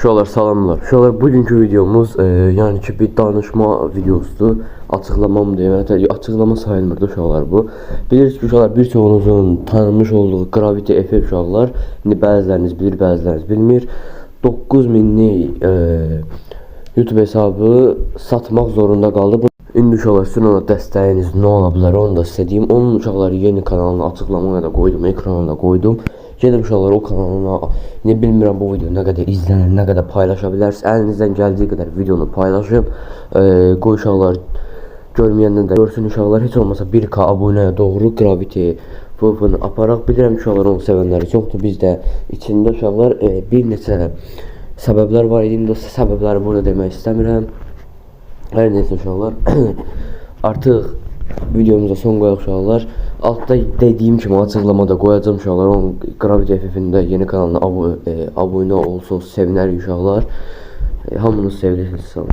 Uşaqlar salamlar. Uşaqlar bugünkü videomuz yani ki bir danışma videosudur. Açıqlamam deyim. Hətta açıqlama sayılmır da uşaqlar bu. Bilirsiniz ki uşaqlar birçoğunuzun tanımış olduğu Gravity F uşaqlar. İndi bəziləriniz bilir, bəziləriniz bilmir. 9000'lik YouTube hesabı satmaq zorunda qaldı. İndi uşaqlar sizin ona dəstəyiniz nə ola bilər onu da sizə deyim. Onun uşaqları yeni kanalını açıqlamaya da qoydum, ekrana da qoydum. Gedin uşaqlar o kanalına, ne bilmirəm bu video nə qədər izlənir, nə qədər paylaşa bilərsiniz. Əlinizdən gəldiyi qədər videonu paylaşın. Qoy uşaqlar görməyəndən də görsün uşaqlar. Heç olmasa 1K abunəyə doğru Gravity F-ni aparaq. Bilirəm uşaqlar onu sevənləri çoxdur. Bizdə içində uşaqlar bir neçə səbəblər var idi. İndi o səbəbləri burada demək istəmirəm. Hər neysə uşaqlar. Artıq videomuza son qoyaq uşaqlar. Altta dediyim kimi açıqlamada qoyacağım uşaqlar. Onun Gravity F-in də yeni kanalına abunə olsa sevinərik uşaqlar. Hamınız sevilirsiniz.